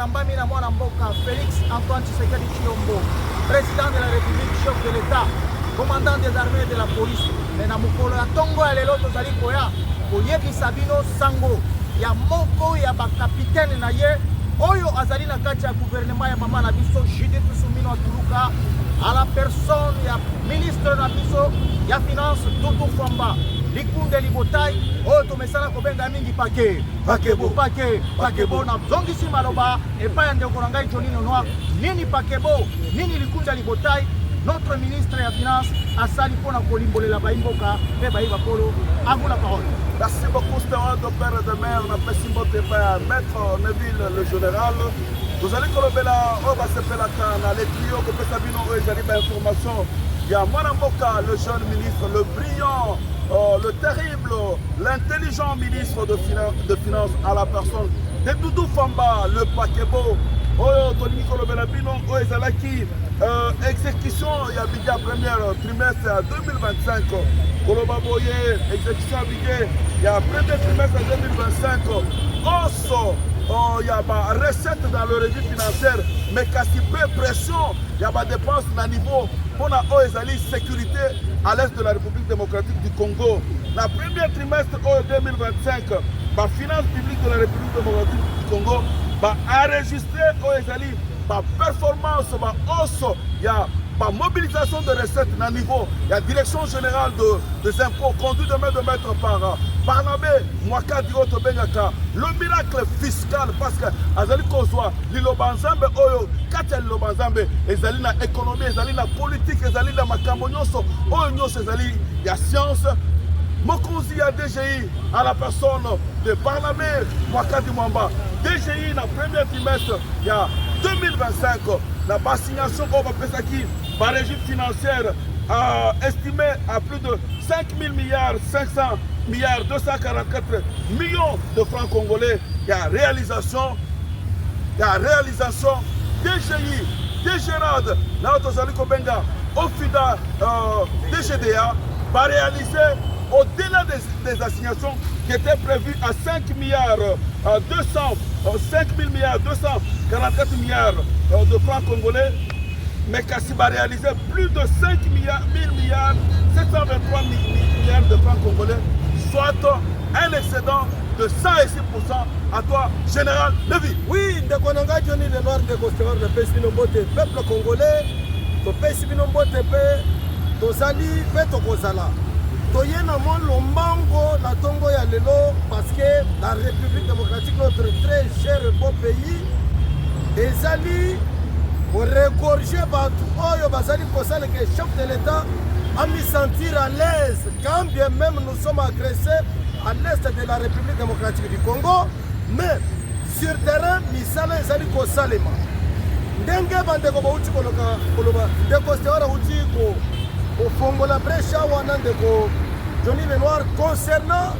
Kambami na mwana mboka Félix Antoine Tshisekedi Tshilombo, président de la République, chef de l'État, commandant des armées et de la police. Mais na mukolo ya tongo ya lelo tozali koya koyebisa bino sango ya moko ya bakapitaine na ye oyo azali na kati ya gouvernement ya mama na biso Judith Suminwa Tuluka, à la personne ya ministre na biso ya finance Tutu Fwamba likunde libotai oyo tomesana kobenga mingi pakebo na zongisi maloba epai ya ndeko na ngai Johnny Noir nini pakebo nini likunde libotai. Notre ministre ya finance asali pona kolimbolela baimboka pe baiba polo à vous la parole. Merci beaucoup Stéphane de père de mère na pesimbo te pa maître Neville le général. Vous allez kolobela o ba sepela kana les clients que pesa bino o ezali ba information ya mwana mboka le jeune ministre le brillant le terrible l'intelligent ministre de finance à la personne de Doudou Fwamba le pakebo oyo tolingi kolobela bino o ezalaki exécution ya budget premier trimestre à 2025 koloba boye exécution budget ya premier trimestre à 2025 osso il y a des recettes dans le régime financier, mais kasi peu pression, il y a des dépenses à niveau pour la sécurité à l'est de la République démocratique du Congo. Dans le premier trimestre 2025, la finance publique de la République démocratique du Congo va enregistrer la performance, la hausse, il y a la mobilisation de recettes à niveau, il y a la direction générale des impôts conduite de main de maître par Barnabé Mwaka Dioto Bengaka, le miracle fiscal parce que Azali Kozwa, Lilobanzambe Oyo, Katia Lilobanzambe, Ezali na économie, Ezali na politique, Ezali na makambo nyonso, Oyo nyonso Ezali, il y a science. Mokonzi ya DGI à la personne de Barnabé Mwaka Dimwamba. DGI dans le premier trimestre, il y a 2025, la assignation au Pesaki par régime financière estimé à plus de 5 000 milliards 500 milliards 244 millions de francs congolais. Il y a réalisation DGI, DGRAD, Naotozali Kobenga, OFIDA, DGDA va réaliser au-delà des assignations qui étaient prévues à 5 milliards 5 000 milliards 244 milliards de francs congolais, mais Kassi va réaliser plus de 5 000 milliards 723 milliards de francs congolais, soit un excédent de 106%. À toi, Général Lévy. Oui, de Konanga Johnny de Noir de Costéor, le peuple congolais, le peuple Tozali, Petokosala. Toyena mon lombango na tongo ya lelo parce que la République démocratique, notre très cher beau pays, ezali pour regorger batu oyo bazali kosala que chef de l'État a mis sentir à l'aise quand bien même nous sommes agressés à l'est de la République démocratique du Congo, mais sur terrain misala ezali kosalema ndenge bandeko bauti koloba ndeko Stéora uti au Fongola Brecha wana ndeko Johnny Noir concernant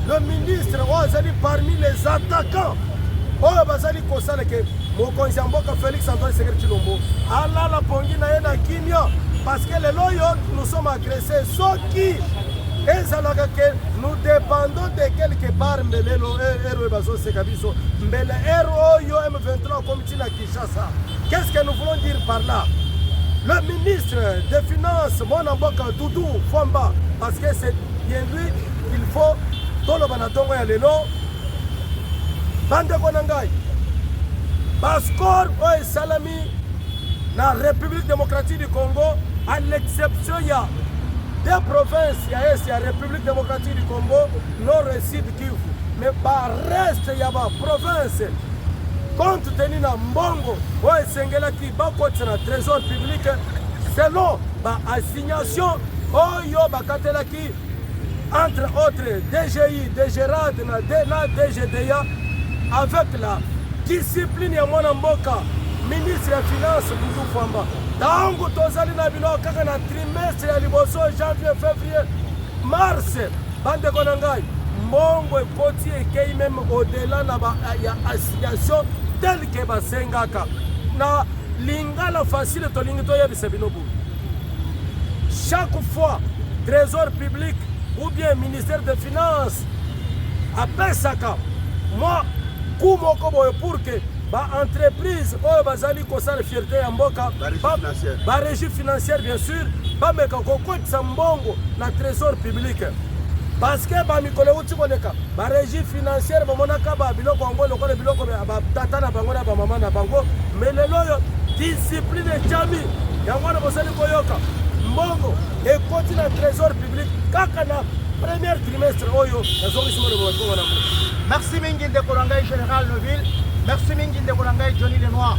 le ministre Ozali parmi les attaquants oyo bazali kosala ke mokonzi mboka Félix Antoine Tshisekedi Tshilombo ala la pongi na yena kimia parce que le loyo nous sommes agressés soki ezalaka que nous dépendons de quelque part mbelelo ero bazo sekabiso mbele ero yo M23 comme tina Kinshasa. Qu'est-ce que nous voulons dire par là? Le ministre des Finances, mon amboka Doudou Fwamba, parce que c'est bien lui qu'il faut dans le banatongo ya lelo bande konangai Baskor o salami na République démocratique du Congo, à l'exception il y a des provinces, il y a la République démocratique du Congo, nord et sud Kivu, mais par reste il y a ma province compte tenu na mbongo o esengela ki bakoti na trésor public selon ba assignation oyo bakatela ki entre autres DGI, DGRAD na DGDA avec la discipline ya mwana mboka ministre ya finance Doudou Fwamba. Tangu tozali na bino kaka na trimestre ya liboso janvier, février, mars bande konangai mbongo ekoti ekei même au-delà na ba ya assignation tel que basengaka na lingala facile tolingi toyebisa bino bu. Chaque fois trésor public ou bien ministère des finances apesaka moi kumoko boye pour que entreprise oyo bazali kosala fierté ya mboka régie financière bien sûr bameka kokotisa mbongo na trésor public parce que bamikolo euti koleka régie financière bamonaka biloko yango lokola biloko batata na bango na bamama na bango mais lelo oyo discipline etiami yango wana bozali koyoka mbongo ekoti na trésor public kaka na premier trimestre oyo nazongisima loboakongo na mo. Merci mingi ndeko na ngai Général Neuville, merci mingi ndeko na ngai Johnny Lenoir.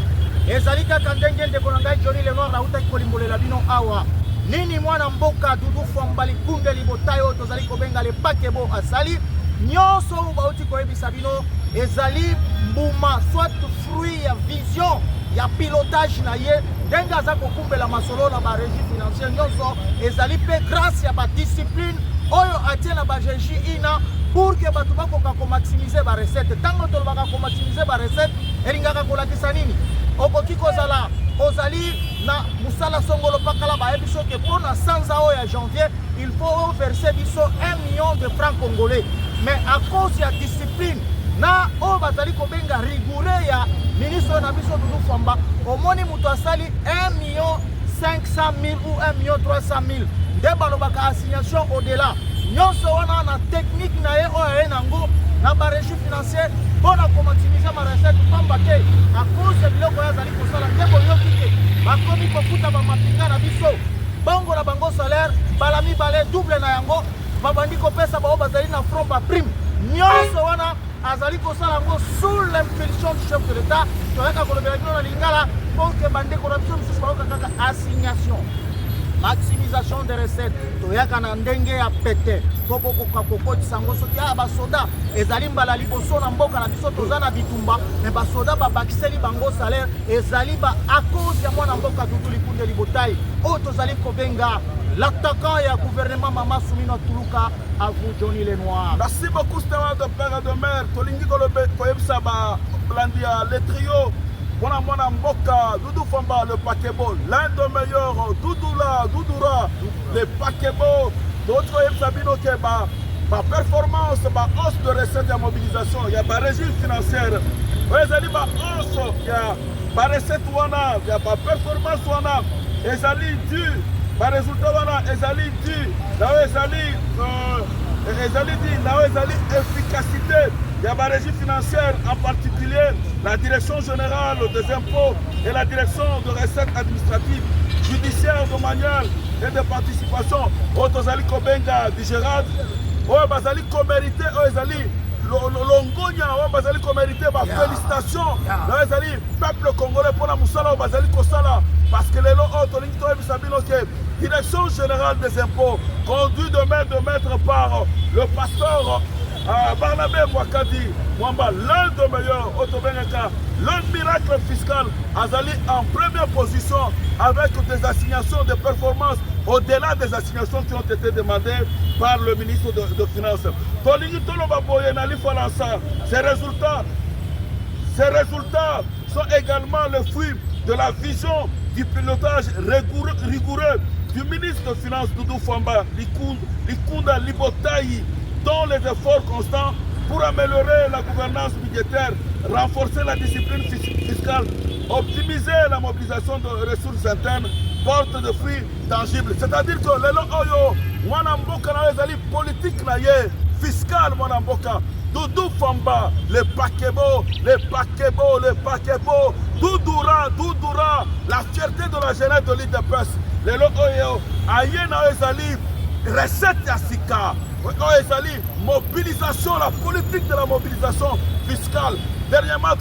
Ezali kaka ndenge ndeko na ngai Johnny Lenoir nautaki kolimbolela bino awa nini mwana mboka Dudu Fwamba likunde libotayo tozali kobenga le pakebo asali nyonso bauti koyebisa bino ezali mbuma soit fruit ya vision ya pilotage na ye ndenge aza kokumbela masolo na régie financière nyonso ezali pe grâce ya discipline oyo atie na bajeji ina pour que bato bakoka komaximize recette. Tango tolobaka komaximize recette elingaka kolakisa nini okoki kozala ozali na musala songolo pakala bayebi so ke mpona sanza oyo ya janvier il faut verser biso 1 million de francs congolais mais à cause ya discipline na oyo bazali kobenga rigoureux ya ministre na biso Dudu Fwamba omoni moto asali 1 million 500 000 ou 1 million 300 000 nde balobaka assignation au-delà nyonso wana na technique na ye oyo ye nango na régie financière mpona komaximize recette pamba te à cause ya biloko oyo azali kosala nde boyoki te bakomi kofuta bamapinga na biso bongo na bango salaire mbala mibale double na yango babandi kopesa bao bazali na front baprime nyonso wana azali kosala yango sous l'impulsion du chef de l'état toyaka kolobela bino na lingala mpo ke bandeko na biso mosusu bayoka kaka assignation maximisation des recettes toyaka na ndenge ya pete po kokoka kokotisa ngo soki basoda ezali mbala liboso na mboka na biso toza na bitumba me basoda babakiseli bango salaire ezali à cause ya mwana mboka Dudu likunde libotai oyo tozali kobenga l'attaquant et le gouvernement Mama Soumina Toulouka, à vous Johnny Lenoir. Merci beaucoup Stéphane de père et de mère. Tolingi Kolobe Koyebsaba Blandia, les trios. Mwana Mboka, Dudu Fwamba, le Pakebo, l'un des meilleurs, Doudoura, le Pakebo, d'autres Koyebsabino Keba, ma performance, ma hausse de recettes et mobilisation, il y a ma régime financière, il y a ma hausse, il y a ma recette, il y a ma performance, il y a dû. Par résultat, ezali dit, efficacité. Il y a la régie financière, en particulier la direction générale des impôts et la direction de recettes administratives, judiciaires, domaniales et de participation. Otozali Kobenga, Digérad, Bazali Komérité, Ezali. Longonia, Bazali Komérité, félicitations. Ezali, peuple congolais pour la Moussala, Bazali Kosala. Parce que les lots, direction générale des impôts, conduit de maître par le pasteur Barnabé Mwakadi, Mwamba, l'un des meilleurs, le miracle fiscal, Azali en première position avec des assignations de performance au-delà des assignations qui ont été demandées par le ministre de Finances. Ces résultats sont également le fruit de la vision du pilotage rigoureux du ministre des Finances Dudu Fwamba Likunda Libotayi, dont les efforts constants pour améliorer la gouvernance budgétaire, renforcer la discipline fiscale, optimiser la mobilisation de ressources internes, portent de fruits tangibles. C'est-à-dire que les loyo, Mwanamboka na ezali politique na ye, fiscal Mwanamboka, Dudu Fwamba, les Pakebo, Doudoura, la fierté de la jeunesse de l'île de Pes. Les loyo, Ayena ezali, recette Yassika, ezali, mobilisation, la politique de la mobilisation fiscale. Dernièrement,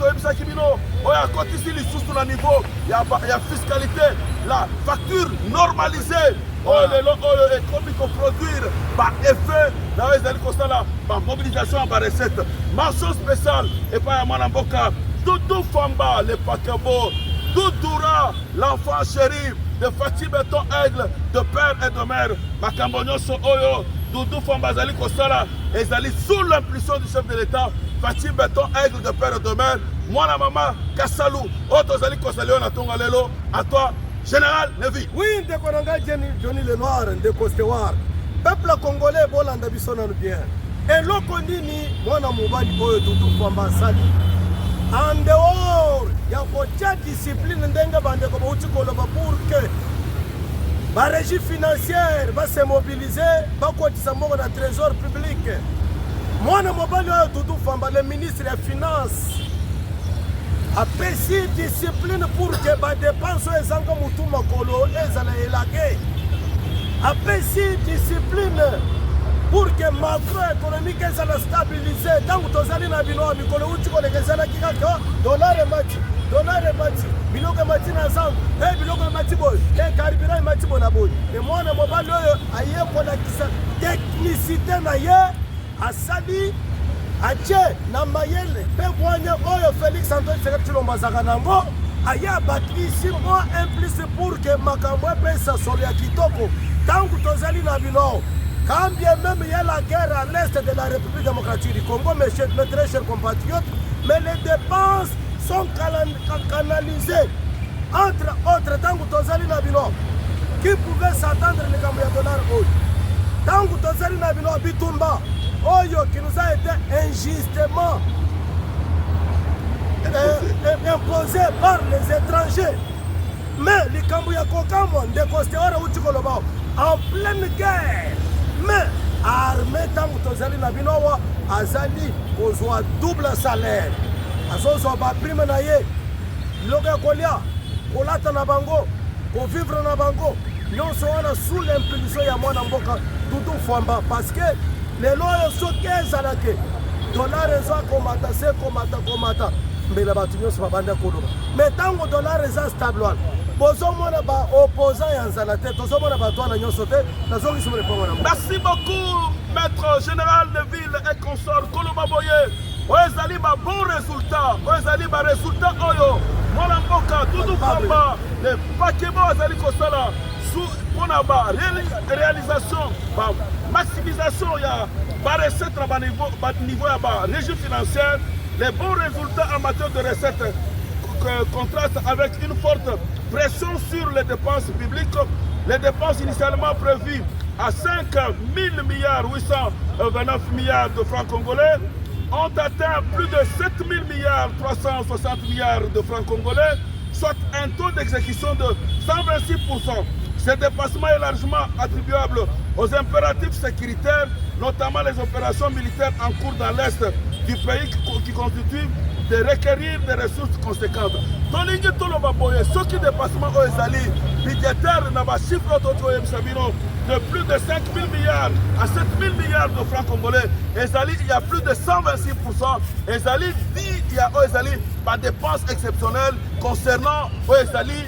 on a continué sur le niveau, il y a fiscalité, la facture normalisée. Et comme il faut produire par effet, par mobilisation, par recette. Mention spéciale, et pas à Mwanamboka, Dudu Fwamba, le Pakebo, Doudoura, l'enfant chéri de Fatih Beton Aigle, de père et de mère, Makambonyo So Oyo, Dudu Fwamba Zali Kosala, et Zali sous l'impulsion du chef de l'État, Fatih Beton Aigle, de père et de mère, moi la maman, Kassalou, Oto Zali Kosalio, Natonga Lelo, à toi, Général Nevi. Oui, Ndekonanga Johnny Lenoir, Ndekostewar. Peuple congolais, Bolanda Bissonano bien. Et l'Okondini, moi na Moubali, Oyo Dudu Fwamba Sali. en dehors ya kotia discipline ndenge bandeko bauti koloba pour que la régie financière va se mobiliser, va cotiser dans le trésor public. Moi, je suis Doudou Famba, le ministre des Finances, a payé discipline pour que les dépenses soient élaguées. A payé discipline pour que le macroéconomique soit stabilisé. Tant que vous avez dit dollar et mati, biloko mati na ensemble, biloko mati boy, carburant mati bona boy. Et moi na mobile aye pour la technicité na ye asali ache na mayele pe bwanya oyo Félix Antoine Tshisekedi Tshilombo zakanango aye batri 6 mois implice pour que makambo pesa solo ya kitoko. Tant que tozali na bino quand bien même il y a la guerre à l'est de la République démocratique du Congo, mes très chers compatriotes, mais les dépenses sont canalisés entre autres tant que tozali na bino qui pouvait s'attendre les gambiens dollars oyo tant que tozali na bino bitumba oyo qui nous a été injustement imposé par les étrangers mais les gambiens kokamo ndeko steora uti koloba en pleine guerre mais armée tant que tozali na bino wa azali kozwa double salaire azozwa baprime na ye biloko ya kolia kolata na bango kovivre na bango nyonso wana sous l'impulsion ya mwana mboka Doudou Famba parce que lelo oyo soki ezalaki dollar eza komata se komata mbela bato nyonso babanda koloba mais ntango dollar eza stable wana bozomona baopposant ya nzala te tozomona bato wana nyonso te nazongisimo lepongo na merci beaucoup maître général de ville et consort Koloba Boye. Oezali ba bon résultat, oezali ba résultat oyo. Mwana mboka Doudou Famba, le pakebo oezali kosala sous pona ba réalisation, ba maximisation ya ba recette na ba niveau ya ba régie financière, les bons résultats en matière de recettes contrastent avec une forte pression sur les dépenses publiques. Les dépenses initialement prévues à 5 000 milliards 829 milliards de francs congolais ont atteint plus de 7 000 milliards 360 milliards de francs congolais, soit un taux d'exécution de 126%. Ce dépassement est largement attribuable aux impératifs sécuritaires, notamment les opérations militaires en cours dans l'est du pays qui constituent de requérir des ressources conséquentes. Tolingi Toloba Boye, ce qui dépassement aux Ezali, budgétaire n'a pas chiffre de plus de 5 000 milliards à 7 000 milliards de francs congolais. Ezali, il y a plus de 126%. Ezali dit il y a Ezali par dépenses exceptionnelles concernant Ezali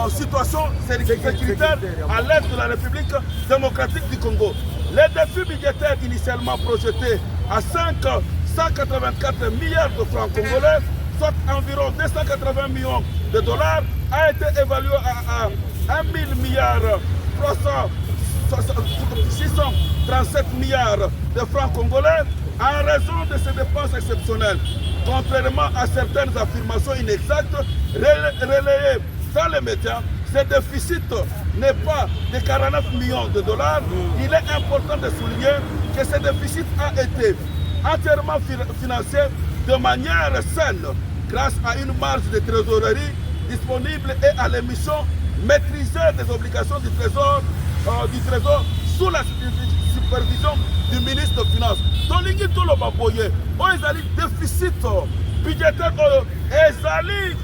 situation sécuritaire à l'est de la République démocratique du Congo. Les défis budgétaires initialement projetés à 184 milliards de francs congolais, soit environ 280 millions de dollars, a été évalué à 1 000 milliards 637 milliards de francs congolais en raison de ces dépenses exceptionnelles. Contrairement à certaines affirmations inexactes relayées dans les médias, ce déficit n'est pas de 49 millions de dollars. Il est important de souligner que ce déficit a été entièrement financé de manière saine grâce à une marge de trésorerie disponible et à l'émission maîtrisée des obligations du trésor sous la supervision du ministre des Finances. Tolingi Toloba Boye, Ezali déficit budgétaire, Ezali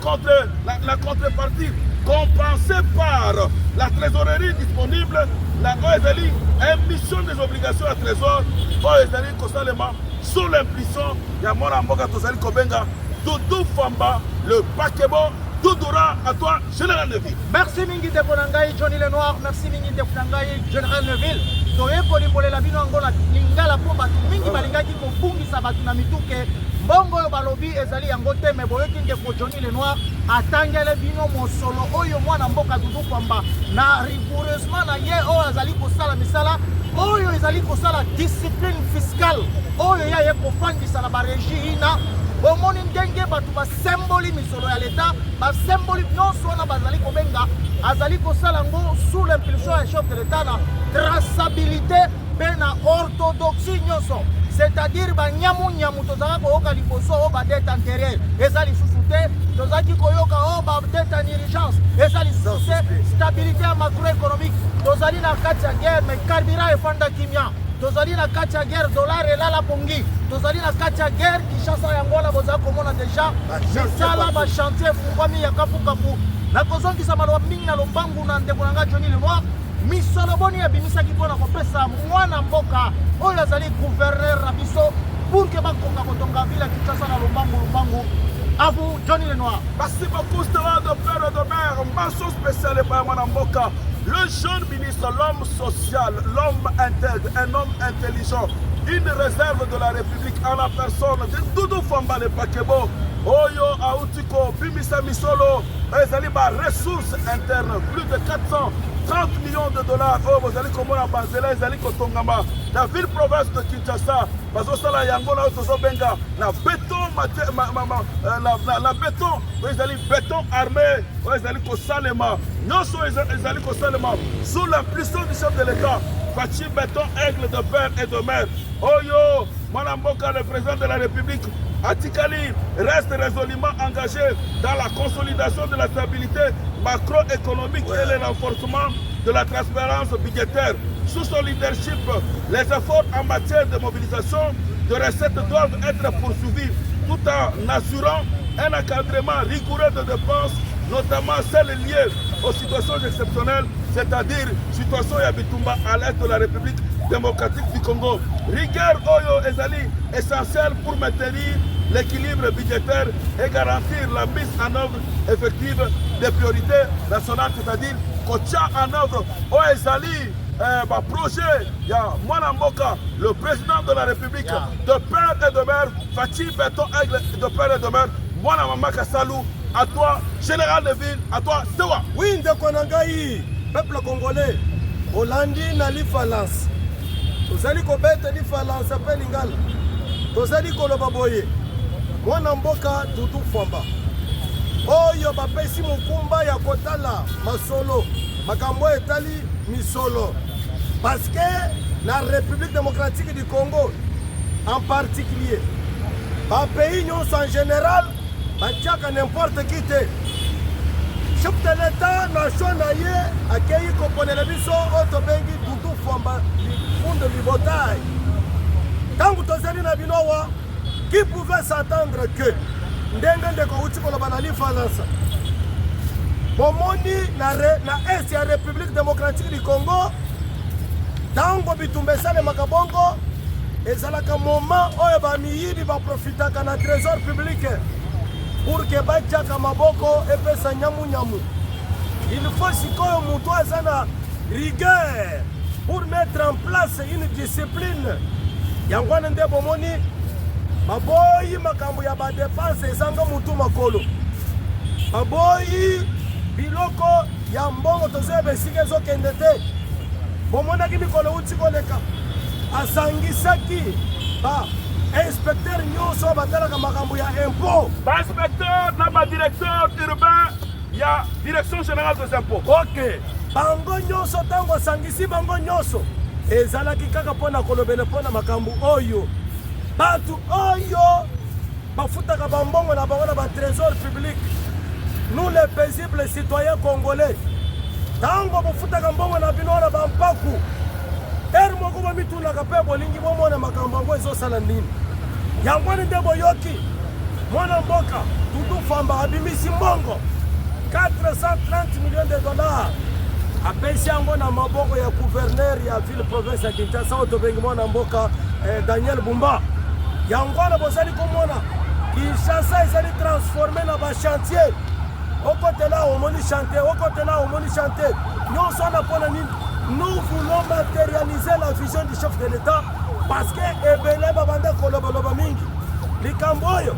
contre la contrepartie compensée par la trésorerie disponible, la Ezali émission des obligations à trésor, Ezali constamment sous l'impulsion Yamora Mboka Tozali Kobenga, Doudou Famba, le Pakebo. Doudoura, à toi, Général Neville. Merci Mingi de Bonangaï, Johnny Lenoir. Merci Mingi de Bonangaï, Général Neville. Toye pour les la bino angola lingala pomba mingi balingaki ko bungi sabatu na mituke mbongo balobi ezali yango te me boyoki ndeko Johnny Lenoir atangele bino mosolo oyo mwana mboka Doudou Famba na rigoureusement na ye oyo azali kosala misala oyo ezali kosala discipline fiscale oyo ya ye kofandisa na ba régie ina omoni ndenge bato basemboli misolo ya leta basemboli nyonso wana bazali kobenga azali kosala ngo sous l'impulsion ya chef de l'état na traçabilité mpe na orthodoxie nyonso. c'est-à-dire banyamunyamu tozalaka koyoka liboso oyo badete antérieure eza lisusu te, tozalaki koyoka oyo badete en urgence eza lisusu te, stabilité ya macroéconomique, tozali na kati ya guerre mais carburant efanda kimia, tozali na kati ya guerre dollar elala pongi, tozali na kati ya guerre Kinshasa yango wana bozala komona deja misala bachantier efungwami ya kapukapu. nakozongisa maloba mingi na lombangu na ndeko na nga Johnny Lenoir. Misolo boni abimisaki mpona kopesa mwana mboka oyo azali gouverneur na biso pour que bakonga kotonga ville ya Kinshasa na lombangu. À vous, Johnny Lenoir. Merci beaucoup, Stella de Père et de Mère. Mention spéciale par Mwanamboka. Le jeune ministre, l'homme social, l'homme intègre, un homme intelligent, une réserve de la République en la personne de Doudou Fambale Pakebo. Oyo Aoutiko, Bimisa Misolo, ezali ba ressources internes, plus de 430 millions de dollars. Oh, vous allez comment la Banzela, ezali Kotongama, la ville province de Kinshasa, bazosala yango na otozo benga, la béton, la béton, ezali béton armé, ezali Kosalema, nyonso ezali Kosalema, sous l'impulsion du chef de l'État, Fachi Béton, aigle de père et de mère. Oyo, Mwanamboka, le président de la République, Atikali reste résolument engagé dans la consolidation de la stabilité macroéconomique et le renforcement de la transparence budgétaire. Sous son leadership, les efforts en matière de mobilisation de recettes doivent être poursuivis tout en assurant un encadrement rigoureux de dépenses, notamment celles liées aux situations exceptionnelles, c'est-à-dire situation Yabitumba à l'est de la République démocratique du Congo. Rigueur Oyo Ezali essentielle pour maintenir l'équilibre budgétaire et garantir la mise en œuvre effective des priorités nationales, c'est-à-dire qu'on tient en œuvre Ezali projet, il y a Mwanamboka, le président de la République, de père et de mère, Fachi Béton Aigle de père et de mère, Mwanamamaka Salou, à toi, général de ville, à toi, Tewa. Oui, Ndekonangaï, peuple congolais, Hollandi Nali Falance. Tozali kobete ni Falance appelle Ingal. Tozali koloba boye. Mwanamboka Doudou Famba. Oyo bapesi mukumba ya kotala masolo. Makambo etali misolo. Parce que la République démocratique du Congo, en particulier, par pays en général, batiaka n'importe qui te. Chef de l'État, nation naye, accueilli komponela biso otobengi Doudou Famba, fond de libotaille. Tant que tozali na binowa, qui pouvait s'attendre que ndenge ndeko uti koloba na Falance bomoni na est ya République démocratique du Congo tango bitumba esale makabongo ezalaka moment oyo bamiyibi baprofitaka na trésor public pour que batiaka maboko epesa nyamunyamu. Il faut sikoyo mutu aza na rigueur pour mettre en place une discipline yango wana nde bomoni baboyi makambo ya badepense ezanga mutu makolo, baboyi biloko ya mbongo tozebe esika ezokende te. Bomonaki mikolo uti koleka asangisaki ba inspecteur nyonso batalaka makambo ya impôt, Ba inspecteur na ba directeur urbain ya direction générale des impôts. ok bango nyonso ntango asangisi bango nyonso ezalaki kaka mpona kolobela mpona makambo oyo batu oyo bafutaka bambongo na bango na batrésor public. Nous les paisibles citoyens congolais ntango bofutaka mbongo na bino na bampaku ere moko bomitunaka mpe bolingi bomona makambo yango ezosala nini. Yango wana nde boyoki mwana mboka Doudou Famba abimisi mbongo 430 millions de dollars apesi yango na maboko ya gouverneur ya ville province ya Kinshasa oyo tobengi mwana mboka Daniel Bumba. Yango wana bozali komona Kinshasa ezali transformé na bachantier. Okote là omoni chantier, okote là omoni chantier. Nyonso wana mpona nini? Nous voulons matérialiser la vision du chef de l'État parce que ebele babanda kolobaloba mingi likambo oyo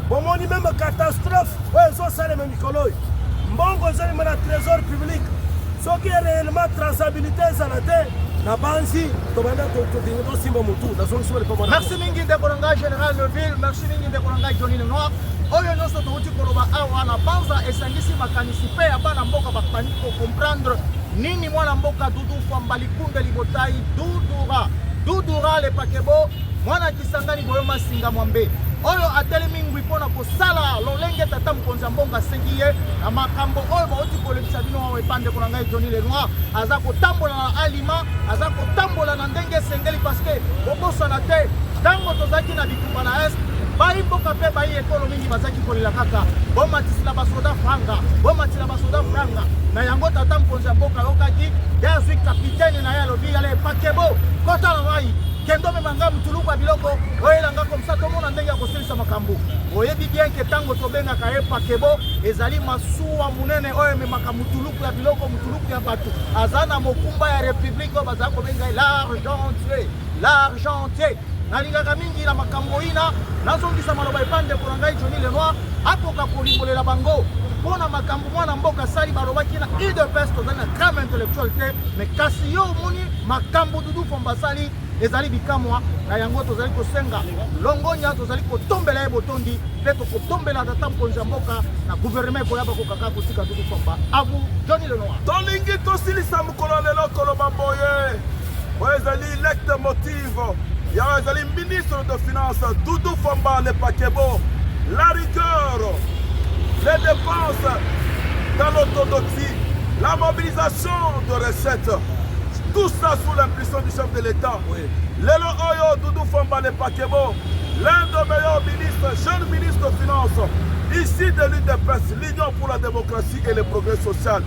bomoni même catastrophe oyo ezosalema mikolo oyo mbongo ezalema na trésor public soki réellement traçabilité ezala te na banzi tobanda tosimba mutu nazongisi bale pamona. Merci mingi ndeko na nga général de ville, merci mingi ndeko na nga Johnny Lenoir. Oyo nyonso touti koloba awa na banza esangisi makanisi mpe ya bana mboka bakani ko comprendre nini mwana mboka Doudou Famba likunde libotai Doudouba Dudura le pakebo mwana kisangani boyo masinga mwambe oyo atelemi ngwi mpona kosala lolenge tata mokonzi ya mbongo asengi ye na makambo oyo bauti kolekisa bino awa epandeko na ngai Johnny Lenoir aza kotambola na alima aza kotambola na ndenge esengeli parceke kobosana te ntango tozalaki na bitumba na este bayi mboka mpe bayi ekolo mingi bazalaki kolela kaka bomatisila basoda franga bomatila basoda franga na yango tata mokonzi ya mboka ayokaki ye azwi kapitene na ye alobi yala epakebo kota na mai kendo memanga mutuluku ya biloko oyelanga komsa tomona ndenge ya kosilisa makambo oyebi bien ke ntango tobengaka ye pakebo ezali masuwa munene oyo ememaka mutuluku ya biloko mutuluku ya bato aza na mokumba ya republike oyo bazala kobenga ye l'argentier nalingaka mingi na makambo ina nazongisa maloba epandeko na ngai Johnny Lenoir akoka kolimbolela bango mpona makambo mwana mboka asali balobaki na UDPS tozali na crame intellectuel te me kasi yo omoni makambo Dudu Famba asali ezali bikamwa na yango tozali kosenga longonya tozali kotombela ye botondi mpe tokotombela tata mokonzi ya mboka na gouvernement ekoyaba kokaka kotika Dudu Famba avu Johnny Lenoir tolingi tosilisa mokolo lelo koloba boye oyo ezali lecte motive ya ezali ministre de finance Dudu Famba le pakebo la rigueur les dépenses dans l'orthodoxie la mobilisation de recettes. Tout ça sous l'impulsion du chef de l'État. Oui. Lelo Oyo Dudu Famba le Pakebo, l'un des meilleurs ministres, jeune ministre de Finances, ici de l'UDPS, l'Union pour la démocratie et le progrès social.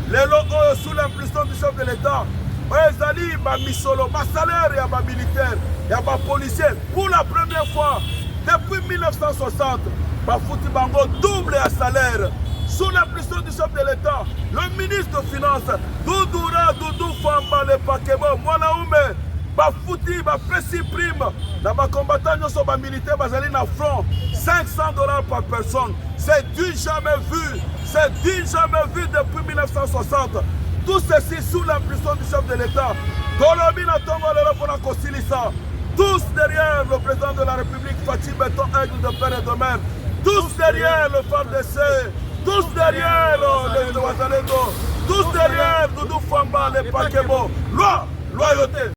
Lelo Oyo sous l'impulsion du chef de l'État, Ezali, ma misolo, ma salaire et ma militaire, et ma policier, pour la première fois depuis 1960, ma fouti bango double à salaire. Sous l'impulsion du chef de l'État, le ministre des Finances, Dudura Dudu Famba le Pakebo, Mwanaume, Bafouti, Bapesi Prime, les combattants sont militaires, basés dans front, $500 par personne. C'est du jamais vu, c'est du jamais vu depuis 1960. Tout ceci sous l'impulsion du chef de l'État. Dolomina Tongo Lelopona Kosilisa, tous derrière le président de la République, Fatih Beton, aigle de père et de mère, tous derrière le FARDC. Tous derrière les Ouazalendo, tous derrière Dudu Famba, les Pakebo. Loi, loyauté.